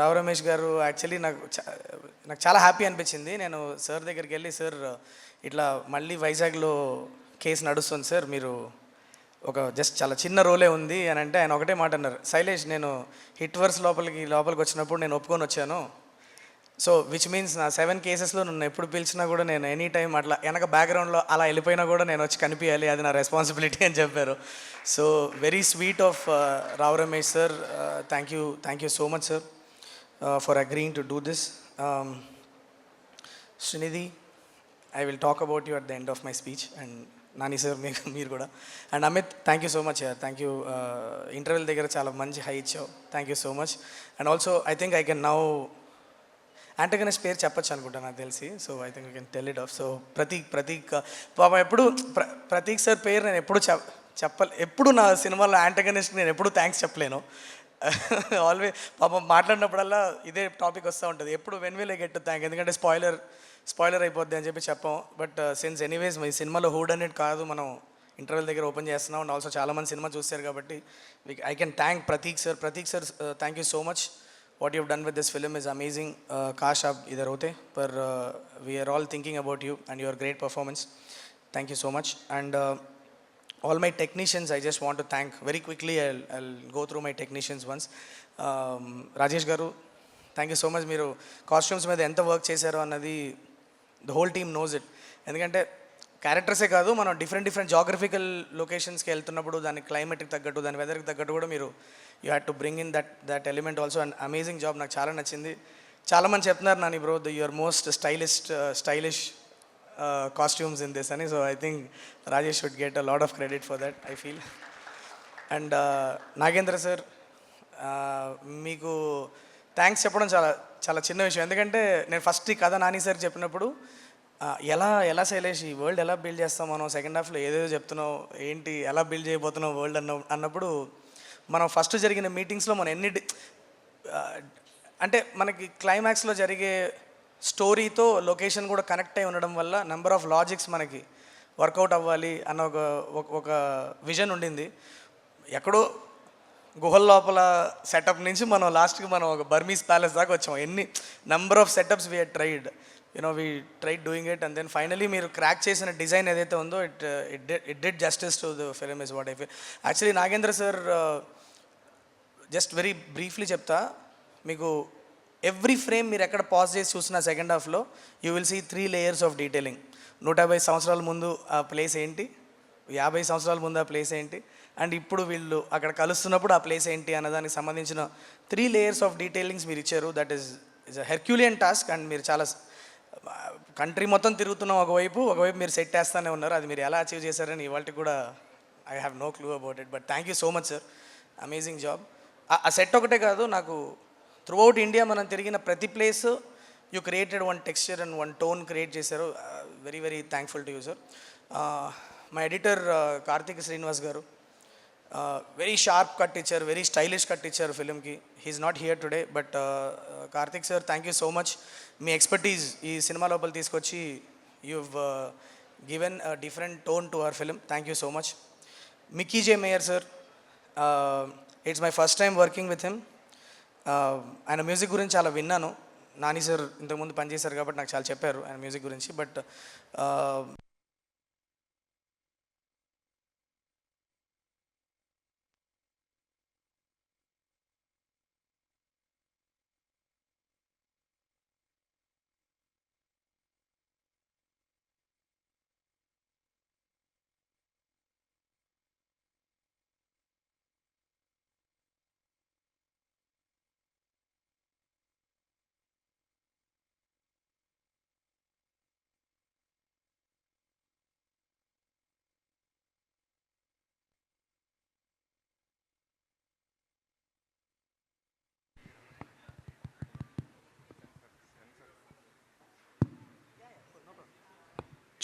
రావు రమేష్ గారు యాక్చువల్లీ నాకు చాలా హ్యాపీ అనిపించింది. నేను సార్ దగ్గరికి వెళ్ళి, సార్ ఇట్లా మళ్ళీ వైజాగ్లో కేసు నడుస్తుంది సార్, మీరు ఒక జస్ట్ చాలా చిన్న రోలే ఉంది అని అంటే ఆయన ఒకటే మాట అన్నారు, శైలేష్ నేను హిట్ వర్స్ లోపలికి వచ్చినప్పుడు నేను ఒప్పుకొని వచ్చాను. సో విచ్ మీన్స్ నా 7 కేసెస్లో నన్ను ఎప్పుడు పిలిచినా కూడా నేను ఎనీ టైం అట్లా వెనక బ్యాక్గ్రౌండ్లో అలా వెళ్ళిపోయినా కూడా నేను వచ్చి కనిపించాలి, అది నా రెస్పాన్సిబిలిటీ అని చెప్పారు. So very sweet of Rao Ramesh sir. Thank you so much sir for agreeing to do this. Srinidhi, I will talk about you at the end of my speech, and Nani sir, meer kuda. And Amit, thank you so much here. Thank you. Interval దగ్గర చాలా మంచి high ఇచ్చావు. Thank you so much. And also, I think I can now antagonist పేరు చెప్పచ్చు అనుకుంటా నాకు తెలిసి. So I think you can tell it of. So Prateek పాపం ఎప్పుడు ప్రతీక్ సార్ పేరు నేను ఎప్పుడు నా సినిమాలో యాంటగనిస్ట్ నేను ఎప్పుడు థ్యాంక్స్ చెప్పలేను. ఆల్వేస్ పాపం మాట్లాడినప్పుడల్లా ఇదే టాపిక్ వస్తూ ఉంటుంది, ఎప్పుడు when will I get to thank, ఎందుకంటే స్పాయిలర్ అయిపోద్ది అని చెప్పి చెప్పాం. బట్ సిన్స్ ఎనీవేస్ ఈ సినిమాలో హూడ్ అనేది కాదు, మనం ఇంటర్వెల్ దగ్గర ఓపెన్ చేస్తున్నాం. అండ్ ఆల్సో చాలామంది సినిమా చూస్తారు కాబట్టి I can thank Prateek sir. Thank you so much. What you've done with this film is amazing. Kash aap idhar hote, par we are all thinking about you and your great performance. Thank you so much. And all my technicians, I just want to thank very quickly. I'll go through my technicians once. Rajesh garu, thank you so much. Meeru costumes మీద ఎంత work చేశారో అన్నది the whole team knows it. ఎందుకంటే క్యారెక్టర్సే కాదు, మనం different geographical లొకేషన్స్కి వెళ్తున్నప్పుడు దాని క్లైమేట్కి తగ్గట్టు, దాని వెదర్కి తగ్గట్టు కూడా మీరు you had to bring in that element also. And amazing job, నాకు చాలా నచ్చింది. చాలామంది చెప్తున్నారు Nani bro your most stylish costumes in this అని. So I think Rajesh should get a lot of credit for that, I feel. And Nagendra sir, మీకు thanks చెప్పడం చాలా చాలా చిన్న విషయం. ఎందుకంటే నేను ఫస్ట్ ఈ కథ నాని సార్ చెప్పినప్పుడు ఎలా శైలేష్ ఈ వరల్డ్ ఎలా బిల్డ్ చేస్తాం మనం, సెకండ్ హాఫ్లో ఏదేదో చెప్తున్నావు ఏంటి, ఎలా బిల్డ్ చేయబోతున్నావు వరల్డ్ అన్నప్పుడు మనం ఫస్ట్ జరిగిన మీటింగ్స్లో మనం అంటే మనకి క్లైమాక్స్లో జరిగే స్టోరీతో లొకేషన్ కూడా కనెక్ట్ అయి ఉండడం వల్ల నెంబర్ ఆఫ్ లాజిక్స్ మనకి వర్కౌట్ అవ్వాలి అన్న ఒక విజన్ ఉండింది. ఎక్కడో గుహల లోపల సెటప్ నుంచి మనం లాస్ట్కి మనం ఒక బర్మీస్ ప్యాలెస్ దాకా వచ్చాం. Number of setups we had tried, we tried doing it. And then finally మీరు క్రాక్ చేసిన డిజైన్ ఏదైతే ఉందో it did justice to the film is what I feel. Actually Nagendra sir, just very briefly చెప్తా మీకు, every frame మీరు ఎక్కడ pause చేసి చూసిన సెకండ్ హాఫ్లో you will see 3 layers of detailing. 150 సంవత్సరాల ముందు ఆ ప్లేస్ ఏంటి, 50 సంవత్సరాల ముందు ఆ ప్లేస్ ఏంటి, అండ్ ఇప్పుడు వీళ్ళు అక్కడ కలుస్తున్నప్పుడు ఆ ప్లేస్ ఏంటి అన్నదానికి సంబంధించిన 3 layers ఆఫ్ డీటెయిలింగ్స్ మీరు ఇచ్చారు. That is a Herculean task. And మీరు చాలా కంట్రీ మొత్తం తిరుగుతున్నాం, ఒకవైపు మీరు సెట్ వేస్తూనే ఉన్నారు. అది మీరు ఎలా అచీవ్ చేశారని ఇవాళకి కూడా I have no clue about it. But thank you so much sir, amazing job. ఆ సెట్ ఒకటే కాదు, నాకు త్రూఅవుట్ ఇండియా మనం తిరిగిన ప్రతి place you created one texture and one tone create చేశారు. Very very thankful to you sir. My editor Karthik Srinivas garu very sharp cut ఇచ్చారు, very stylish cut ఇచ్చారు ఫిలింకి. He's not here today, but Karthik sir thank you so much. Me expertise ఈ cinema లోపల తీసుకొచ్చి you've given a different tone to our film. Thank you so much. Mickey J. Mayer sir, it's my first time working with him. ఆయన music గురించి చాలా విన్నాను. Nani sir ఇంతకుముందు పనిచేశారు కాబట్టి నాకు చాలా చెప్పారు ఆయన మ్యూజిక్ గురించి. But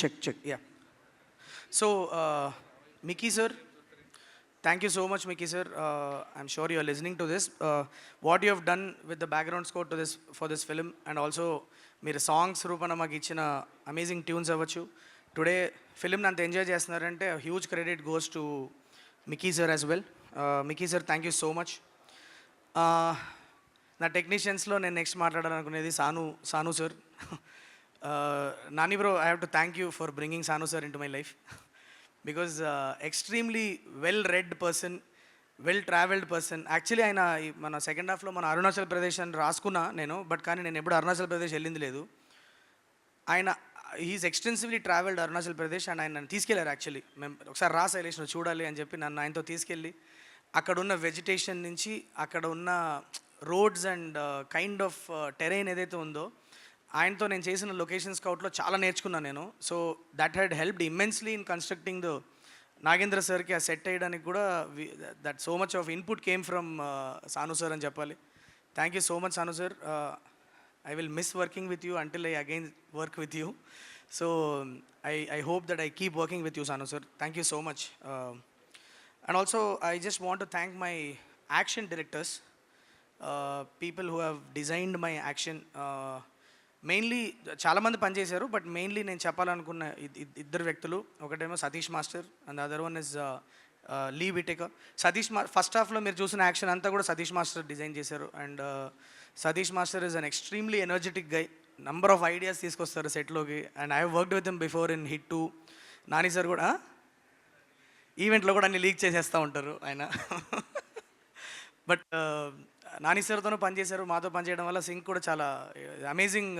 check, yeah. So Mickey sir, thank you so much Mickey sir. I'm sure you are listening to this. What you have done with the background score to this for this film, and also మీరు songs రూపంలో మాకు ఇచ్చిన amazing tunes అవ్వచ్చు. Today ఫిలింని అంత enjoy చేస్తున్నారంటే huge credit goes to Mickey sir as well. Mickey sir thank you so much. నా టెక్నీషియన్స్లో నేను నెక్స్ట్ మాట్లాడాలనుకునేది Sanu sir. Nani bro, I have to thank you for bringing Sanu sir in to my life because extremely well read person, well travelled person. Actually ఆయన మన second హాఫ్లో మన అరుణాచల్ ప్రదేశ్ అని రాసుకున్నా నేను, బట్ కానీ నేను ఎప్పుడు అరుణాచల్ ప్రదేశ్ వెళ్ళింది లేదు. ఆయన he's extensively travelled Arunachal Pradesh and ఆయన నన్ను తీసుకెళ్లారు. యాక్చువల్లీ మేము ఒకసారి రా శైలేష్ నువ్వు చూడాలి అని చెప్పి నన్ను ఆయనతో తీసుకెళ్ళి అక్కడ ఉన్న వెజిటేషన్ నుంచి అక్కడ ఉన్న roads and kind of terrain ఏదైతే ఉందో ఆయనతో నేను చేసిన లొకేషన్ స్కౌట్లో చాలా నేర్చుకున్నాను నేను. So that had helped immensely in constructing the Nagendra సార్కి ఆ సెట్ అయ్యడానికి కూడా that so much of input came from Sanu sir అని చెప్పాలి. Thank you so much Sanu sir. I will miss working with you until I again work with you. So I hope that I keep working with you, Sanu sir. Thank you so much. And also I just want to thank my action directors, people who have designed my action. Mainly చాలామంది పనిచేశారు, but mainly నేను చెప్పాలనుకున్న ఇద్దరు వ్యక్తులు. ఒకటేమో Satish master and other one is Lee Whitaker. First హాఫ్లో మీరు చూసిన యాక్షన్ అంతా కూడా సతీష్ మాస్టర్ డిజైన్ చేశారు. And Satish master is an extremely energetic guy. Number of ideas తీసుకొస్తారు సెట్లోకి. And I have worked with him before in Hit 2. Nani sir కూడా ఈవెంట్లో కూడా అన్ని లీక్ చేసేస్తూ ఉంటారు ఆయన. బట్ నాని సార్తోనూ పనిచేశారు, మాతో పనిచేయడం వల్ల సింక్ కూడా చాలా అమేజింగ్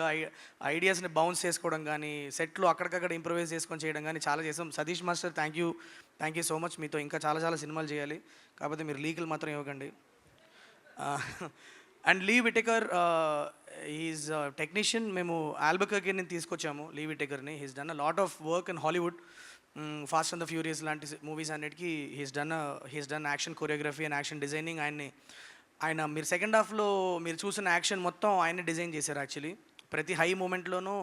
ఐడియాస్ని బౌన్స్ చేసుకోవడం కానీ, సెట్లు అక్కడికక్కడ ఇంప్రూవైజ్ చేసుకొని చేయడం కానీ చాలా చేసాం. Satish master thank you so much. మీతో ఇంకా చాలా సినిమాలు చేయాలి, కాకపోతే మీరు లీకులు మాత్రం ఇవ్వకండి. And Lee Whitaker is technician. మేము ఆల్బకర్కి తీసుకొచ్చాము లీ విటేకర్ని. He's done a lot of work in Hollywood. Fast and the furious లాంటి మూవీస్ అన్నిటికీ he's done action choreography and action designing. ఆయన మీరు సెకండ్ హాఫ్లో మీరు చూసిన యాక్షన్ మొత్తం ఆయనే డిజైన్ చేశారు. యాక్చువల్లీ ప్రతి హై మూమెంట్లోనూ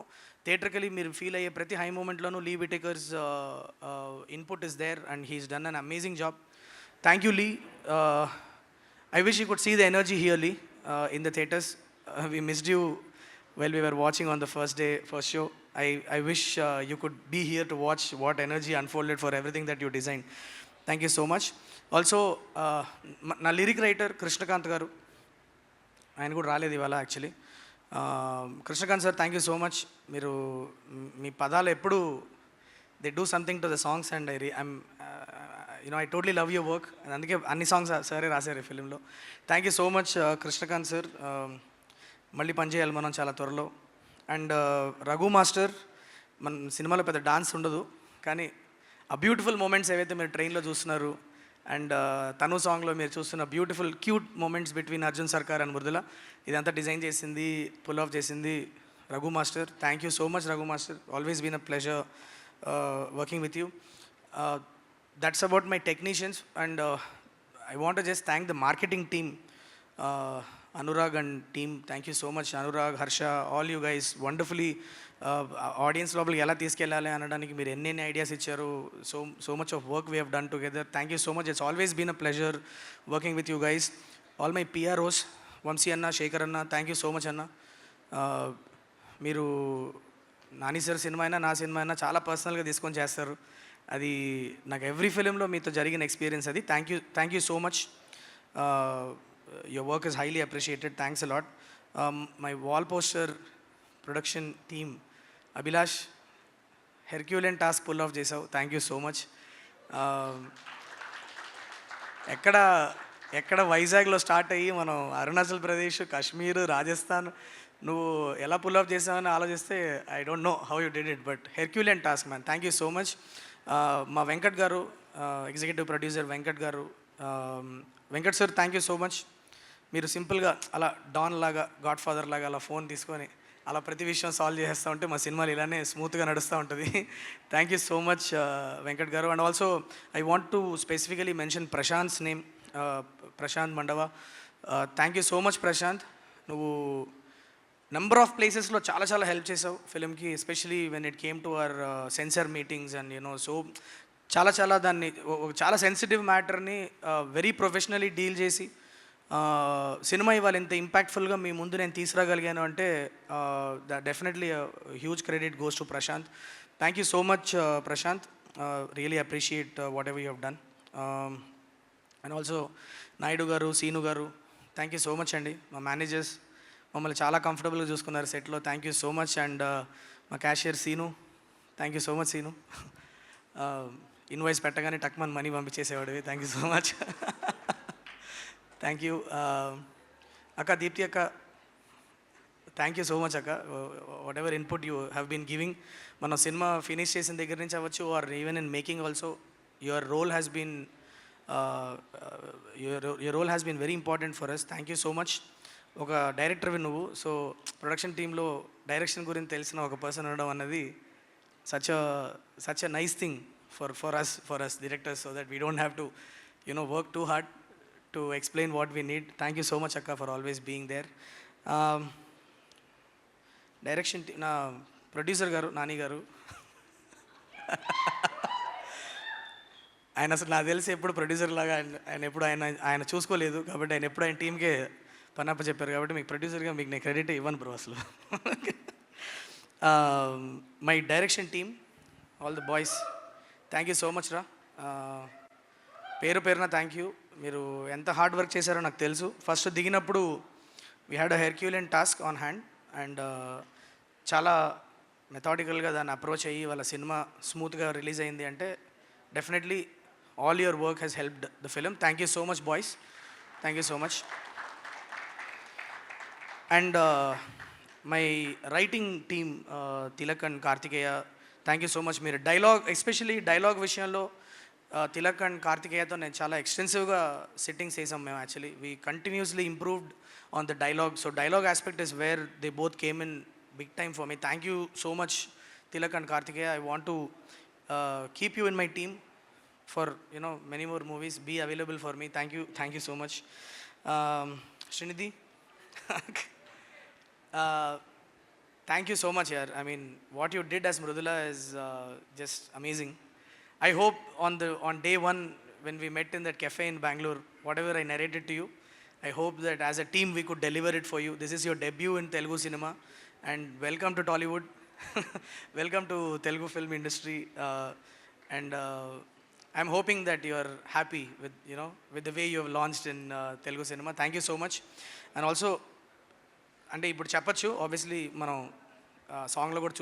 థియేటర్కలీ మీరు ఫీల్ అయ్యే ప్రతి హై మూమెంట్లోనూ Lee Whitaker's input is there and he's done an amazing job. Thank you Lee. I wish you could see the energy here, Lee, in the theatres. We missed you while we were watching on the first show. I wish you could be here to watch what energy unfolded for everything that you designed. Thank you so much. Also, నా lyric writer Krishnakanth garu, ఆయన కూడా రాలేదు ఇవాళ actually. Krishnakanth sir, thank you so much. మీరు మీ పదాలు ఎప్పుడు they do something to the songs and I totally love your work. అందుకే అన్ని సాంగ్స్ సరే రాశారు ఈ ఫిలింలో. Thank you so much Krishnakant sir. మళ్ళీ పనిచేయాలి మనం చాలా త్వరలో. అండ్ రఘు మాస్టర్, మన సినిమాలో పెద్ద డాన్స్ ఉండదు, కానీ ఆ బ్యూటిఫుల్ మూమెంట్స్ ఏవైతే మీరు ట్రైన్లో చూస్తున్నారు అండ్ తను సాంగ్లో మీరు చూస్తున్న beautiful cute moments between Arjun Sarkar and Mrudula, ఇదంతా డిజైన్ చేసింది, పుల్ ఆఫ్ చేసింది Raghu master. Thank you so much Raghu master. Always been a pleasure working with you. That's about my technicians, and I want to just thank the marketing team, Anurag and team. Thank you so much, Anurag, Harsha, all you guys. Wonderfully, audience లోపలికి ఎలా తీసుకెళ్ళాలి అనడానికి మీరు ఎన్ని ideas ఇచ్చారు. So much of work we have done together. Thank you so much. It's always been a pleasure working with you guys. All my PROs, Vamsi అన్న, శేఖర్ అన్న, thank you so much అన్న. మీరు నాని సార్ సినిమా అయినా నా cinema అయినా చాలా పర్సనల్గా తీసుకొని చేస్తారు. అది నాకు ఎవ్రీ ఫిలింలో మీతో జరిగిన ఎక్స్పీరియన్స్ అది. Thank you so much. Your work is highly appreciated. Thanks a lot. My wall poster production team, Abhilash, herculean task pull off చేసావు. Thank you so much. ఎక్కడ వైజాగ్లో స్టార్ట్ అయ్యి మనం అరుణాచల్ ప్రదేశ్, కాశ్మీర్, రాజస్థాన్, నువ్వు ఎలా పుల్ ఆఫ్ చేసావని ఆలోచిస్తే I don't know how you did it, but Herculean task man. Thank you so much. మా వెంకట్ గారు, ఎగ్జిక్యూటివ్ ప్రొడ్యూసర్ వెంకట్ గారు. Venkat sir, thank you so much. మీరు సింపుల్గా అలా డాన్ లాగా, గాడ్ ఫాదర్ లాగా అలా ఫోన్ తీసుకొని అలా ప్రతి విషయం సాల్వ్ చేస్తూ ఉంటే మా సినిమాలు ఇలానే స్మూత్గా నడుస్తూ ఉంటుంది. Thank you so much Venkat garu. And also I want to specifically mention Prashant's name, Prashant Mandava. Thank you so much Prashant. నువ్వు నెంబర్ ఆఫ్ ప్లేసెస్లో చాలా హెల్ప్ చేసావు ఫిలింకి, especially when it came to our censor meetings and so చాలా దాన్ని చాలా సెన్సిటివ్ మ్యాటర్ని వెరీ ప్రొఫెషనలీ డీల్ చేసి సినిమా ఇవాళ ఇంత ఇంపాక్ట్ఫుల్గా మీ ముందు నేను తీసుకురాగలిగాను అంటే definitely huge credit goes to Prashant. Thank you so much Prashanth. Really appreciate whatever you have done. And also Naidu garu, Seenu గారు, థ్యాంక్ యూ సో మచ్ అండి. మా మేనేజర్స్ మమ్మల్ని చాలా కంఫర్టబుల్గా చూసుకున్నారు సెట్లో. Thank you so much. And మా cashier Seenu, thank you so much Seenu. Invoice పెట్టగానే టక్మన్ మనీ పంపించేసేవాడివి. Thank you so much. Thank you అక్క. దీప్తి అక్క, థ్యాంక్ యూ సో మచ్ అక్క. What input you have been giving, మనం సినిమా ఫినిష్ చేసిన దగ్గర నుంచి అవ్వచ్చు, or even in making also, your role has been your role has been very important for us. Thank you so much. ఒక డైరెక్టర్వి నువ్వు, so production టీంలో direction గురించి తెలిసిన ఒక పర్సన్ ఉండడం అన్నది such a nice thing for us directors, so that we don't have to work too hard to explain what we need. Thank you so much akka for always being there. Direction నా producer గారు, నాని గారు, ఆయన అసలు నాకు తెలిసి ఎప్పుడు producer లాగా ఆయన ఎప్పుడు ఆయన చూసుకోలేదు, కాబట్టి ఆయన ఎప్పుడు ఆయన టీంకే పనప్ప చెప్పారు, కాబట్టి మీకు ప్రొడ్యూసర్గా మీకు నేను క్రెడిట్ ఇవ్వను బ్రో అసలు. My direction team, all the boys, thank you so much రా. పేరు పేరున థ్యాంక్ యూ. మీరు ఎంత హార్డ్ వర్క్ చేశారో నాకు తెలుసు. ఫస్ట్ దిగినప్పుడు we had a Herculean task on hand, and చాలా మెథాడికల్గా దాన్ని అప్రోచ్ అయ్యి వాళ్ళ సినిమా స్మూత్గా రిలీజ్ అయింది అంటే definitely all your work has helped the film. Thank you so much boys, thank you so much. And my writing team, Tilak and Karthikeya, thank you so much. మీరు especially dialogue విషయంలో Tilak and కార్తికేయతో నేను చాలా ఎక్స్టెన్సివ్గా sittings చేసాం మేము. Actually we continuously improved on the dialogue. So dialogue aspect is where they both came in big time for me. Thank you so much Tilak and Karthikeya. I want to keep you in my team for many more movies. Be available for me. Thank you so much. Srinidhi, thank you so much yaar. I mean, what you did as Mrudula is just amazing. I hope on day one when we met in that cafe in Bangalore, whatever I narrated to you, I hope that as a team we could deliver it for you. This is your debut in Telugu cinema, and welcome to Tollywood. Welcome to Telugu film industry, and I'm hoping that you are happy with the way you have launched in Telugu cinema. Thank you so much. And also, అంటే ఇప్పుడు చెప్పచ్చు, obviously మనం సాంగ్లో కూడా